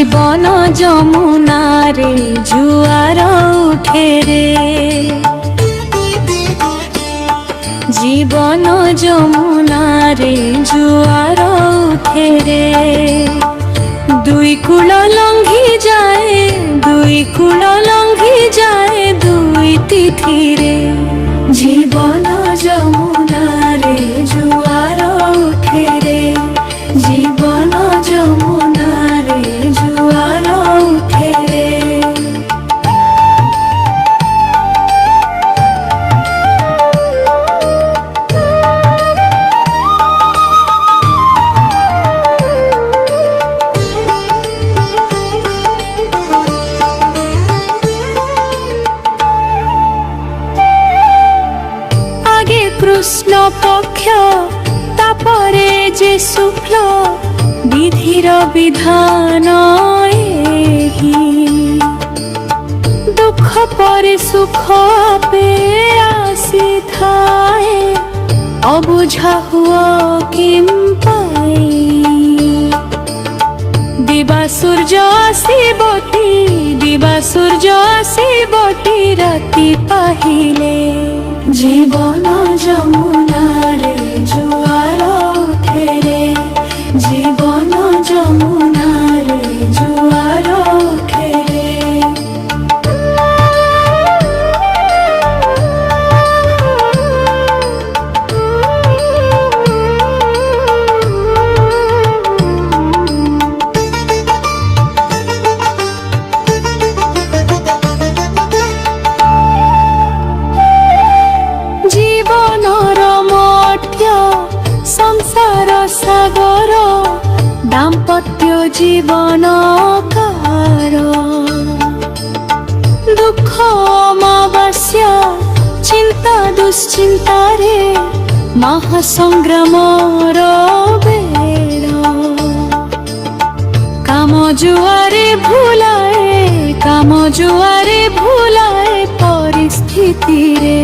জীবন যমুনারে জুয়ার উঠে রে, জীবন যমুনারে জুয়ার উঠে রে। দুই কূল লঙ্ঘি যায়, দুই কূল লঙ্ঘি যায় দুই তিথিরে। জীবন যমুনারে জুয়ার উঠে রে, জীবন যমুনারে জুয়ার উঠে রে। আগে কৃষ্ণ পক্ষ তাপরে যে শুক্ল, বিধির বিধান এহি। দুঃখ পরে সুখ আপে আসি থায়ে, অবুঝা হুয়া কিম পাই। দিবা সূর্য আসিবটি, দিবা সূর্য আসিবটি রাতি পাহিলে। জীবন যমুনারে জুয়ার উঠে রে, জীবন যমুনারে জুয়ার উঠে রে। জীবনর মঠ্য সংসার সাগর, দাম্পত্য জীবন কার। দুঃখ অমাবাস্য চিন্তা দুশ্চিন্তারে, মহাসংগ্রামর বেড়। কাম জুয়ারে ভুলায়, কাম জুয়ারে ভুলায় পরিস্থিতিরে।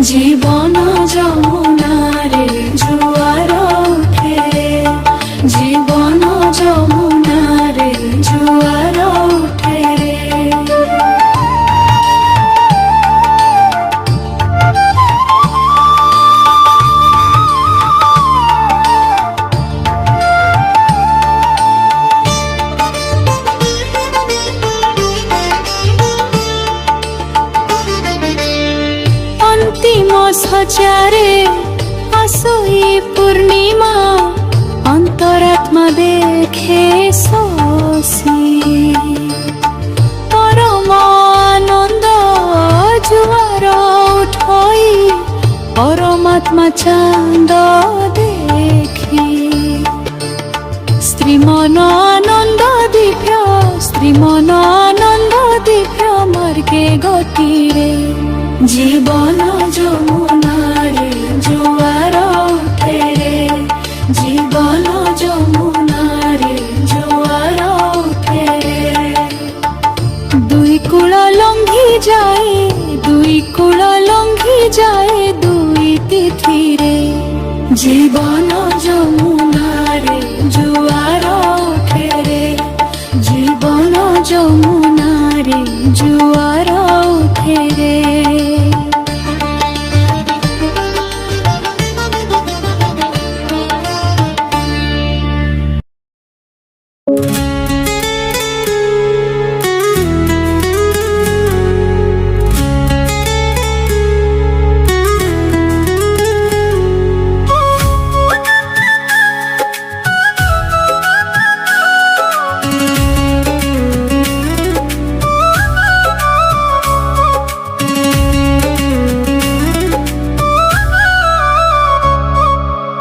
জীবন যমুনারে জুয়ার উঠে রে, জীবন যমুনারে জুয়ার উঠে রে। অন্তিম সচারে আসই পূর্ণিমা, অন্তরাত্মা দেখে শশী। পরম আনন্দ জুয়ার উঠই, পরমাত্মা চাঁদ দেখি। শ্রীমন আনন্দ দিব্য, শ্রীমন আনন্দ দিব্য মার্গে গতিরে। জীবন যমুনারে জুয়ার উঠে রে, জীবন যমুনারে জুয়ার উঠে রে। দুই কূল লঙ্ঘি যায়, দুই কূল লঙ্ঘি যায় দুই তিথিরে। জীবন যমুনারে জুয়ার উঠে রে, জীবন যমুনারে জুয়ার উঠে রে।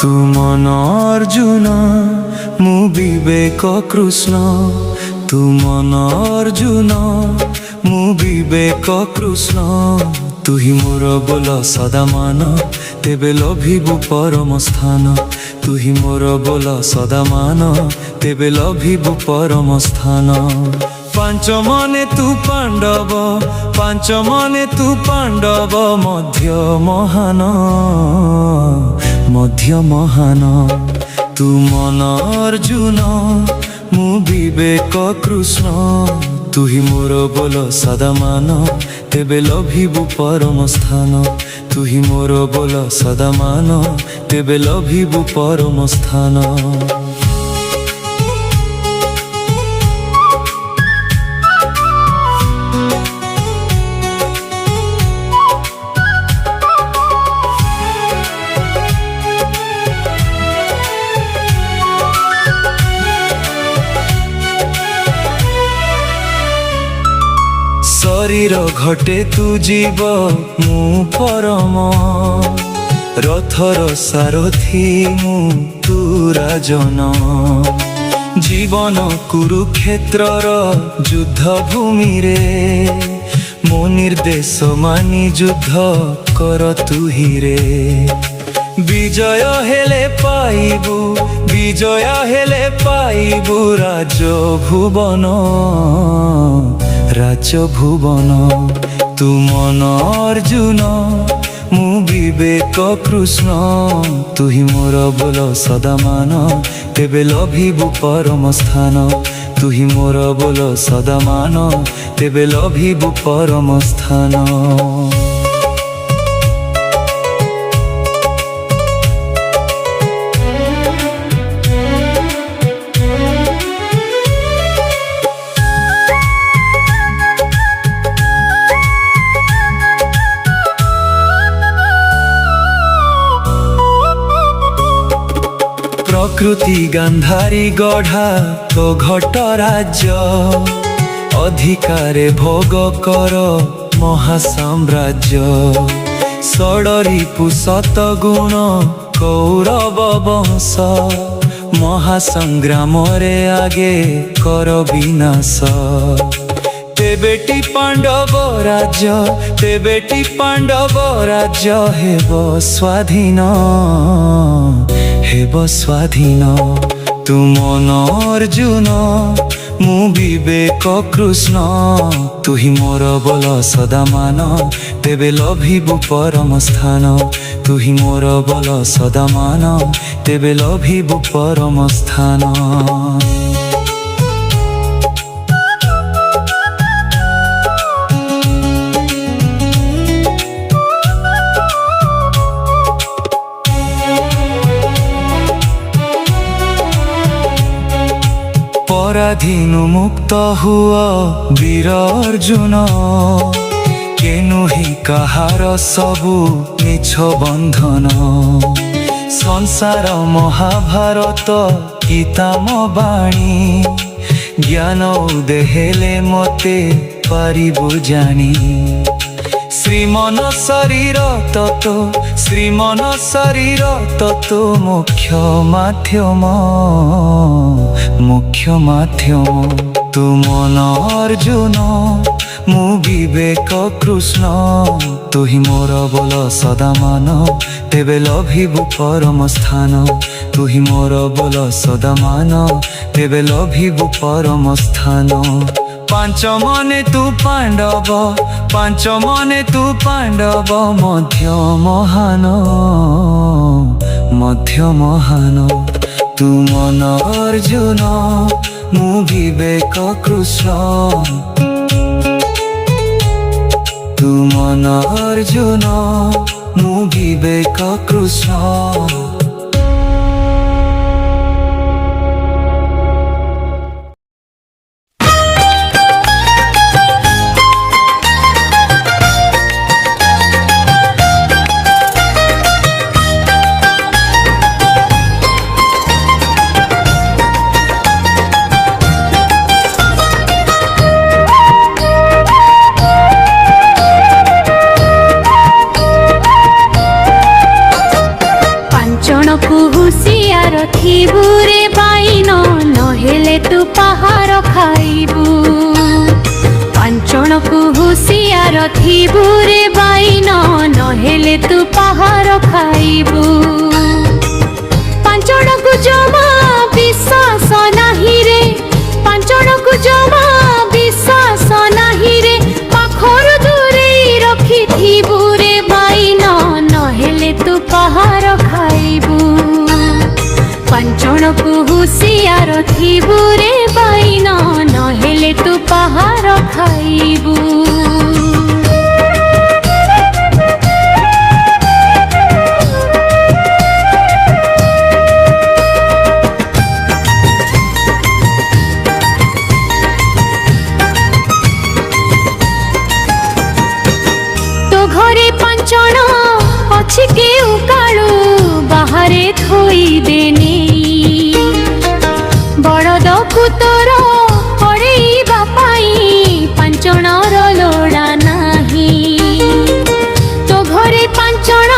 তু মন অর্জুন মু বিবেক কৃষ্ণ, তু মন অর্জুন মু বিবেক কৃষ্ণ। তুহি মোর ବୋଲ ସଦା ମାନ, ତେବେ ଲଭିବୁ ପରମ ସ୍ଥାନ। ତୁହି ମୋର ବୋଲ ସଦା ମାନ, ତେବେ ଲଭିବୁ ପରମ ସ୍ଥାନ। ପାଞ୍ଚ ମନେ ତୁ ପାଣ୍ଡବ, ପାଞ୍ଚ ମନେ ତୁ ପାଣ୍ଡବ, ମଧ୍ୟ ମହାନ, ମଧ୍ୟ ମହାନ। ତୁ ମନ ଅର୍ଜୁନ मु विवेक कृष्ण तुही मोर बोल सदा मान तेबे लभिबु परम स्थान तुही मोर बोल सदा मान तेबे लभिबु परम स्थान शरीर घटे तू जीव मु परम रथर सारथी मु तू राजन जीवन कुरुक्षेत्रर युद्ध भूमि रे मो निर्देश मानी युद्ध कर तू ही रे विजय हेले पाइबु राजभुवन तू मन अर्जुन मु विवेक कृष्ण तुही मोर बोल सदा मान तेबे लभिबु परम स्थान तुही मोर बोल सदा मान तेबे लभिबु परम स्थान प्रकृति गांधारी गढ़ा तो घट राज्य अधिकारे भोग कर महासाम्राज्य षडरी पुसत गुण कौरव वंश महासंग्राम रे आगे कर विनाश तेबेटी पांडव राज्य हेब स्वाधीन तू मन अर्जुन मु विवेक कृष्ण तुही मोर बोल सदा मान तेबे लभिबु परम स्थान तुही मोर बोल सदा मान तेबे लभिबु परम स्थान पराधीन मुक्त हुआ वीर अर्जुन केनु ही कहार सबु मिछ बंधन संसार महाभारत गीताम बाणी ज्ञान उदेहेले मते पारिबु जानी श्रीमन शरीर तत्व मुख्य माध्यम तू मन अर्जुन मु विवेक कृष्ण तुही मोर बोल सदा मान तेबे लभिबु परम स्थान तुही मोर बोल सदा मान तेबे लभिबु परम स्थान पांच मने तू पांडव मध्य महान तू मन अर्जुन मु विवेक कृष्ण तू मन अर्जुन मु विवेक कृष्ण थिबुरे बाइन नहेले तू पहाड़ खाइबू पांचण को हुसियार थिबुरे बाइन नहेले तू पहाड़ खाइबू पांचण को जमा विश्वास नाही रे पांचण को जमा विश्वास नाही रे पाखर दूरे रखी थिबुरे बाइन नहेले तू पहाड़ खाइबू पांचण को हुसियार थिबुरे ପାହାର ଖାଇବୁ। ঘরে পাঞ্চণ ଅଛି কেউ কাଳୁ ବାହାରେ ଥୋଇଦେନି। ବଳଦକୁ ତୋର ପଡ଼େଇବା ପାଇଁ ପାଞ୍ଚଣର ଲୋଡ଼ା ନାହିଁ। ତୋ ଘରେ ପାଞ୍ଚଣ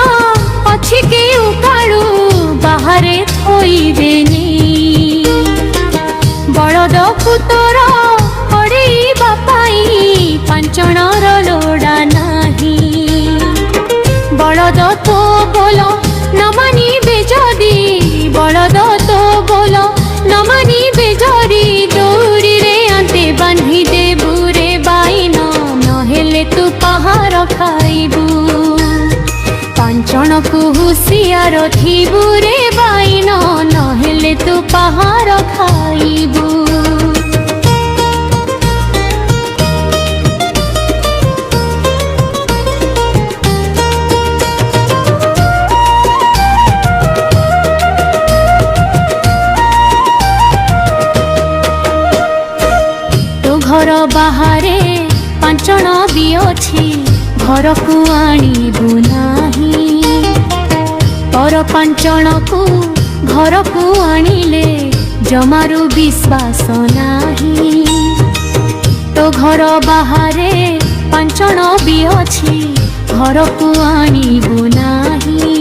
ଅଛି କେଉ କାଳୁ ବାହାରେ ଥୋଇଦେନି। ବଳଦକୁ ତୋର ପଡ଼େଇବା ପାଇଁ ପାଞ୍ଚଣର ଲୋଡ଼ା ନାହିଁ। বলদ তো বল ন মানিবে যদি, বলদ তো বল ন মানিবে যদি, দৌড়িরে আনতে বান্ধি দেবু রে বাইন, নহেলে তু পাহাড় খাইবু। পাঞ্চণকু হুঁশিয়ার থিবু রে বাইন, নহেলে তু পাহাড় খাইবু। ঘর বাহারে পাঞ্চণ বি ଅଛି, ঘরকু আনিবু নাহি। পর পাঞ্চণকু ঘরকু আনিলে জমারু বিশ্বাস নাহি। তো ঘর বাহারে পাঞ্চণ বি ଅଛି, ঘরকু আনিবু নাহি।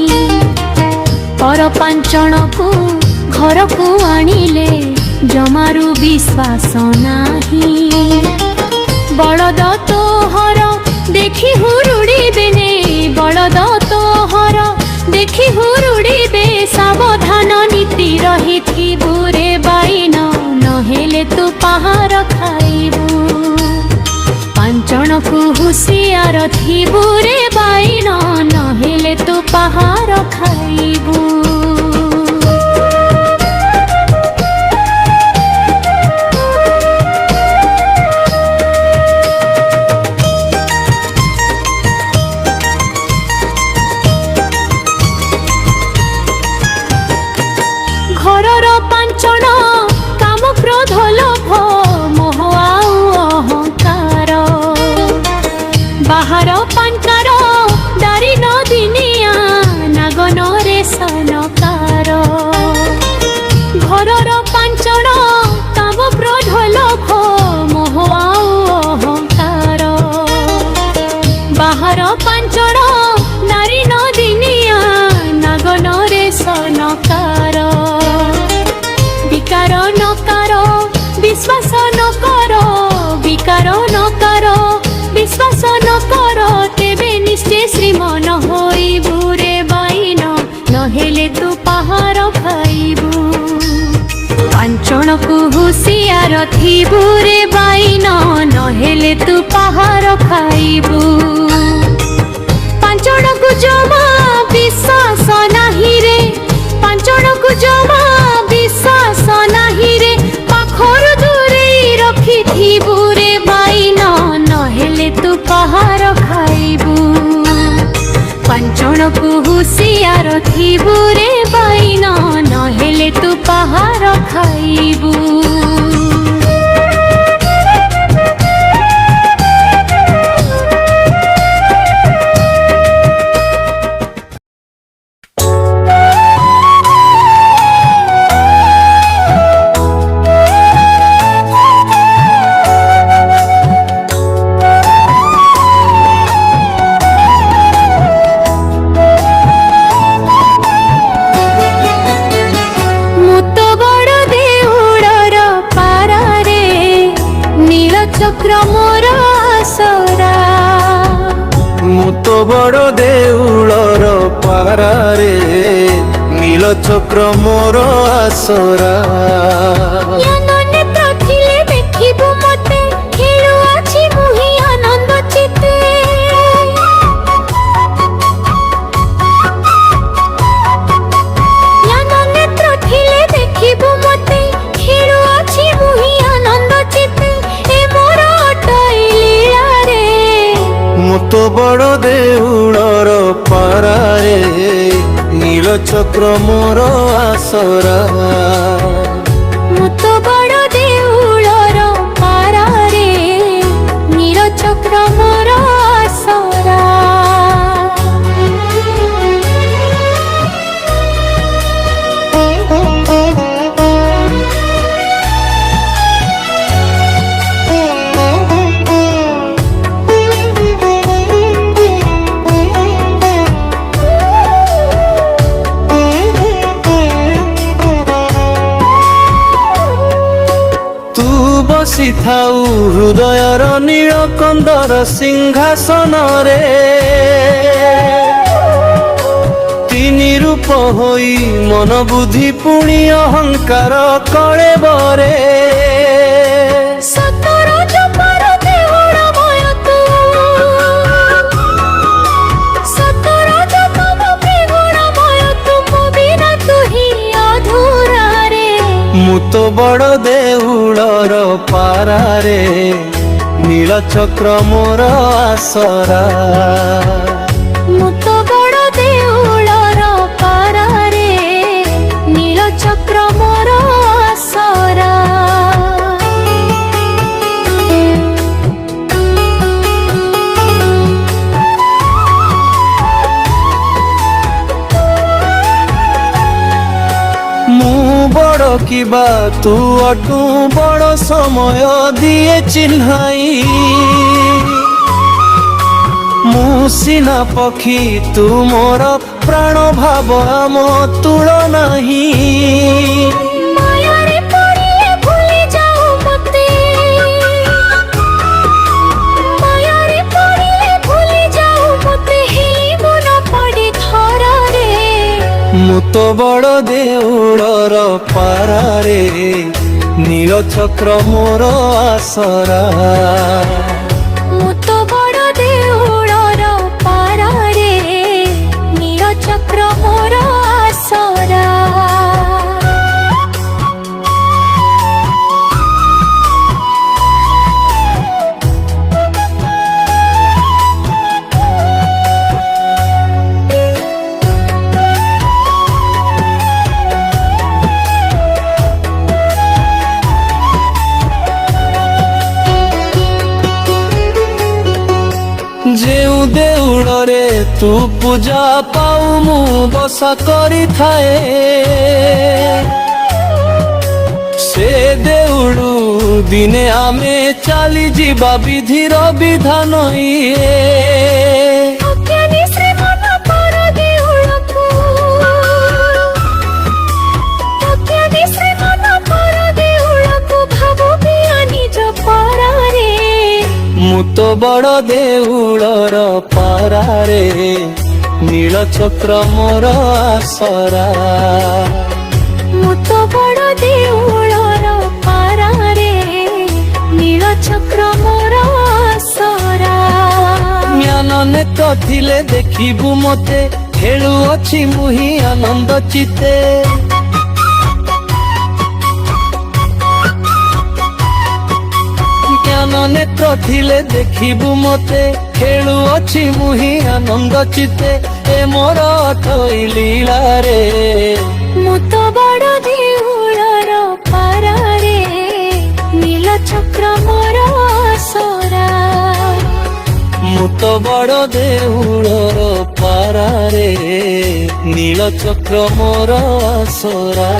পর পাঞ্চণকু ঘরকু আনিলে জমারু বিশ্বাস নাহি। বলদ তোহর দেখি হুরুড়িবে নে, বলদ তোহর দেখি হুরুড়িবে, সাবধান নীতি রহিথিবু রে বাইন, নহেলে তু পাহাড় খাইবু। পাঞ্চণকু হুঁশিয়ার থিবু রে বাইন, নহেলে তু পাহাড় খাইবু। ঘরর পাঞ্চণ কাম ক্রোধ লোভ মোহ আউ অহংকার, বাহার পানকার দারি নদিনিয়া নাগনরে সনকার। ঘরর পাঞ্চণ কাম ক্রোধ লোভ মোহ আউ অহংকার, বাহার পাঞ্চণ নারী নদিনিয়া নাগনরে সনকার। বিকার নকার বিশ্বাস নকর, বিকার নকার বিশ্বাস নকর, তেবে নিশ্চে শ্রীমন হইবু রে বাইন, নহেলে তু পাহাড় খাইবু। পাঞ্চণকু হুঁশিয়ার থিবু রে বাইন, নহেলে তু পাহাড় খাইবু। পাঞ্চণকু জমা বিশ্বাস নাহি রে, পাঞ্চণকু জমা বিশ্বাস নাহি রে, পাখরু দূরেই রখিথিবু রে বাইন, নহেলে তু পাহাড় খাইবু। পাঞ্চণকু হুঁশিয়ার থিবু রে বাইন, নহেলে তু পাহাড় খাইবু। চক্র মোর আসরা, ମୁଁ ତ ବଡ଼ ଦେଉଳର ପାରାରେ, ନୀଳ ଚକ୍ର ମୋର ଆସରା। ନେତ୍ର ଥିଲେ ଦେଖିବୁ ମତେ, ଖେଳୁଅଛି ମୁହିଁ ଆନନ୍ଦ ଚିତେ। ନେତ୍ର ଥିଲେ ଦେଖିବୁ ମତେ, ଖେଳୁଅଛି ମୁହିଁ ଆନନ୍ଦ ଚିତେ। ଏ ମୋର তো বড় দেউলর পারারে নীল চক্র মোর আসরা ମୁଁ ତ ବଡ଼ ଦେଉଳର ପାରାରେ ନୀଳଚକ୍ର ମୋର ଆସରା। ବସି ଥାଉ ହୃଦୟର ନୀଳ କନ୍ଦର ସିଂହାସନରେ ତିନି ରୂପ ହୋଇ ମନ ବୁଦ୍ଧି ପୁଣି ଅହଙ୍କାର କଳେବରେ ସତର ଜପର ଦେଉଳମୟ ତୁ, ସତର ଜପର ପ୍ରେମମୟ ତୁ, ମୋ ବିନା ତୁ ହିଁ ଅଧୁରାରେ। ମୁଁ ତ ବଡ଼ ଦେଉଳର ପାରାରେ ନୀଳ ଚକ୍ର ମୋର ଆସରା ମୁଁ ତ ବଡ଼ ଦେଉଳର ପାରାରେ ନୀଳଚକ୍ର ମୋର ଆସରା। ମୁଁ ବଡ଼ କିବା ତୁ ଅଟୁ ବଡ଼ ସମୟ ଦିଏ ଚିହ୍ନାଇ ମୁଁ ସିନା ପକ୍ଷୀ ତୁ ମୋର ପ୍ରାଣ ଭାବ ଆମ ତୁଳ ନାହିଁ ମାୟାରେ ପଡ଼ିଲେ ଭୁଲି ଯାଉ ମତେ, ମାୟାରେ ପଡ଼ିଲେ ଭୁଲି ଯାଉ ମତେ, ହେଇ ମନ ପଡ଼େ ଖରାରେ। ମୁଁ ତ ବଡ଼ ଦେଉଳର ପାରାରେ ନୀଳ ଚକ୍ର ମୋର ଆସରା ମୁଁ ତ ବଡ଼ ଦେଉଳର ପାରାରେ ନୀଳଚକ୍ର ମୋର ଆସରା। ଯେଉଁ ଦେଉଳରେ ତୁ ପୂଜା ପାଉ ମୁଁ ବସା କରିଥାଏ ସେ ଦେଉଳୁ ଦିନେ ଆମେ ଚାଲିଯିବା ବିଧିର ବିଧାନ ଇଏ ଅଜ୍ଞାନୀ ଶ୍ରୀମନ ପର ଦେଉଳକୁ, ଅଜ୍ଞାନୀ ଶ୍ରୀମନ ପର ଦେଉଳକୁ, ଭାବୁ ବିଆ ନିଜ ପରାରେ। ମୁଁ ତ ବଡ଼ ଦେଉଳର ପାରାରେ ନୀଳ ଚକ୍ର ମୋର ଆସରା ମୁଁ ତ ବଡ଼ ଦେଉଳର ପାରାରେ ନୀଳଚକ୍ର ମୋର ଆସରା। ଜ୍ଞାନ ନେତ ଥିଲେ ଦେଖିବୁ ମତେ ଖେଳୁଅଛି ମୁଁ ହିଁ ଆନନ୍ଦ ଚିତେ ଜ୍ଞାନ ନେତ୍ର ଥିଲେ ଦେଖିବୁ ମତେ ଖେଳୁଅଛି ମୁଁ ହିଁ ଆନନ୍ଦ ଚିତେ ଏ ମୋର ଅଥଇ ଲୀଳାରେ ମୁଁ ତ ବଡ଼ ଦେଉଳର ପାରାରେ ନୀଳଚକ୍ର ମୋର ଆସରା। ମୁଁ ତ ବଡ଼ ଦେଉଳର ପାରାରେ ନୀଳ ଚକ୍ର ମୋର ଆସରା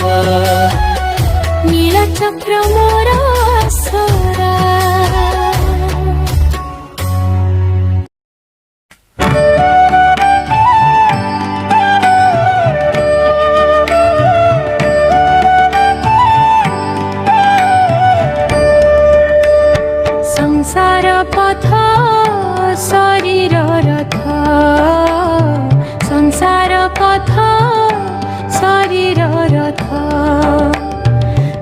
ନୀଳଚକ୍ର ମୋର ଆସରା। ସଂସାର ପଥ ଶରୀର ରଥ, ସଂସାର ପଥ ଶରୀର ରଥ,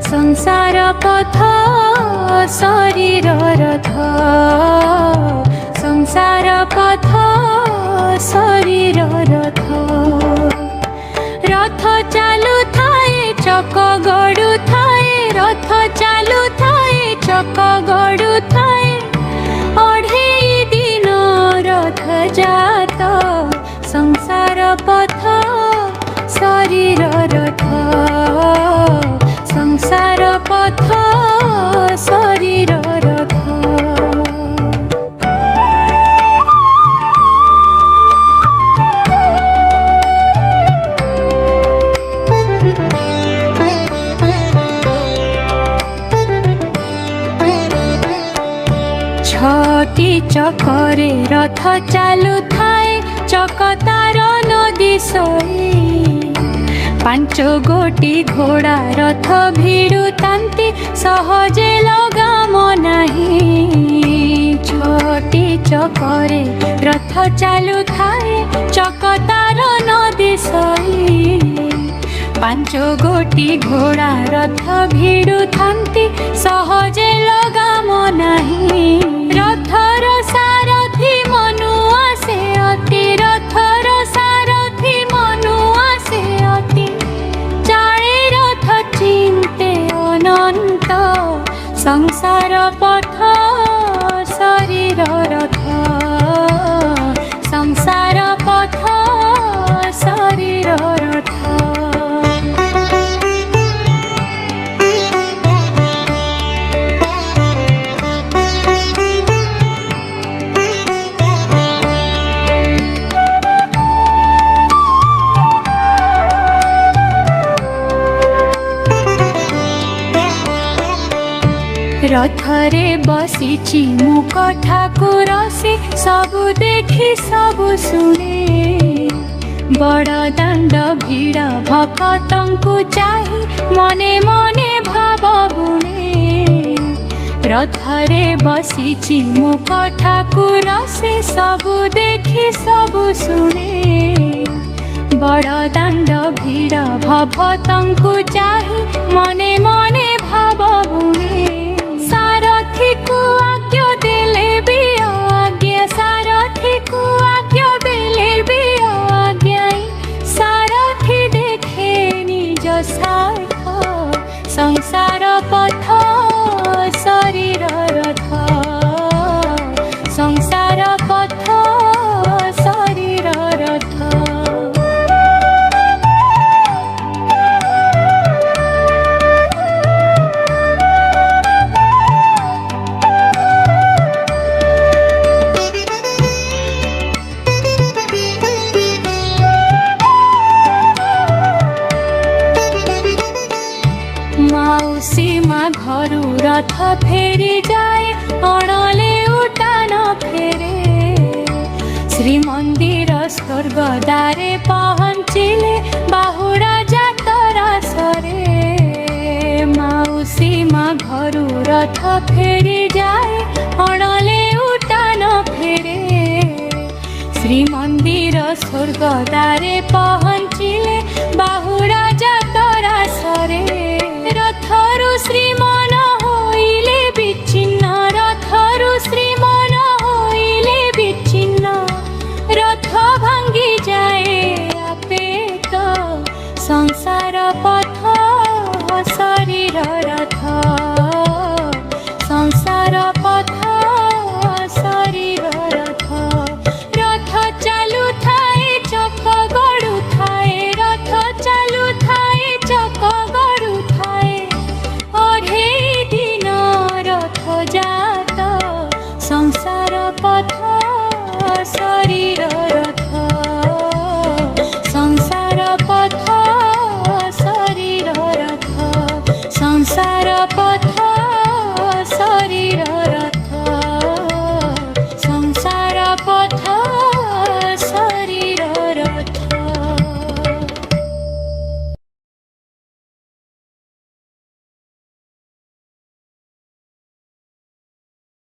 ସଂସାର ପଥ ଶରୀର ରଥ, ସଂସାର ପଥ ଶରୀର ରଥ। ରଥ ଚାଲୁଥାଏ ଚକ ଗଡ଼ୁଥାଏ, ରଥ ଚାଲୁଥାଏ ଚକ ଗଡ଼ୁଥାଏ, ଅଢ଼େଇ ଦିନ ରଥ ଚକରେ ରଥ ଚାଲୁଥାଏ ଚକ ତାର ନଦୀ ସଇ ପାଞ୍ଚ ଗୋଟି ଘୋଡ଼ା ରଥ ଭିଡ଼ୁଥାନ୍ତି ସହଜେ ଲଗାମ ନାହିଁ ଛଅଟି ଚକରେ ରଥ ଚାଲୁଥାଏ ଚକ ତାର ନଦୀ ସଇ ପାଞ୍ଚ ଗୋଟି ଘୋଡ଼ା ରଥ ଭିଡ଼ୁଥାନ୍ତି ସହଜେ ଲଗାମ ନାହିଁ ରଥର ସାରଥି ମନୁଆ ସେ ଅତି ରଥର ସାରଥି ମନୁଆ ସେ ଅତି ଚାଳେ ରଥ ଚିନ୍ତେ ଅନନ୍ତ ସଂସାର ପଥ ଶରୀର ରଥ ସଂସାର ପଥ ଶରୀର ରଥ ରଥରେ ବସିଛି ମୁକ ଠାକୁର ସେ ସବୁ ଦେଖି ସବୁ ଶୁଣେ ବଡ଼ ଦାଣ୍ଡ ଭିଡ଼ ଭକତଙ୍କୁ ଚାହିଁ ମନେ ମନେ ଭାବ ବୁଣେ ରଥରେ ବସିଛି ମୁକ ଠାକୁର ସେ ସବୁ ଦେଖି ସବୁ ଶୁଣେ ବଡ଼ ଦାଣ୍ଡ ଭିଡ଼ ଭକତଙ୍କୁ ଚାହିଁ ମନେ ମନେ ଭାବ ବୁଣେ ସାରଥିକୁ ଆଜ୍ଞା ଦେଲେ ବି ଆଜ୍ଞା ସାରଥିକୁ ଆଜ୍ଞା ଦେଲେ ବି ଆଜ୍ଞା ସାରଥି ଦେଖେ ନିଜ ସାର୍ଥ ସଂସାର ପଥ ଶରୀର ରଥ ସଂସାର ପଥ ଶରୀର ରଥ ମାଉସୀ ମା ଘରୁ ରଥ ଫେରି ଯାଏ ଅଣଲେ ଉଠାନ ଫେରେ ଶ୍ରୀମନ୍ଦିର ସ୍ୱର୍ଗ ଦ୍ୱାରେ ପହଞ୍ଚିଲେ ବାହୁଡ଼ା ଯାତରା ସରେ ମାଉସୀ ମା ଘରୁ ରଥ ଫେରି ଯାଏ ଅଣଲେ ଉଠାନ ଫେରେ ଶ୍ରୀମନ୍ଦିର ସ୍ୱର୍ଗ ଦ୍ୱାରେ ପହଞ୍ଚିଲେ ବାହୁଡ଼ା ଯାତରା ସରେ ରଥରୁ ଶ୍ରୀମନ ହୋଇଲେ ବିଚ୍ଛିନ୍ନ ରଥରୁ ଶ୍ରୀମନ ହୋଇଲେ ବିଚ୍ଛିନ୍ନ ରଥ ଭାଙ୍ଗି ଯାଏ ଆପେ ତ ସଂସାର ପଥ ଶରୀର ରଥ ସଂସାର ପଥ ଶରୀର ରଥ ରଥ ଚାଲୁଥାଏ ଚକ ଗଡ଼ୁଥାଏ ରଥ ଚାଲୁଥାଏ ଚକ ଗଡ଼ୁଥାଏ ଅଢ଼େଇ ଦିନ ରଥ ଜାତ ସଂସାର ପଥ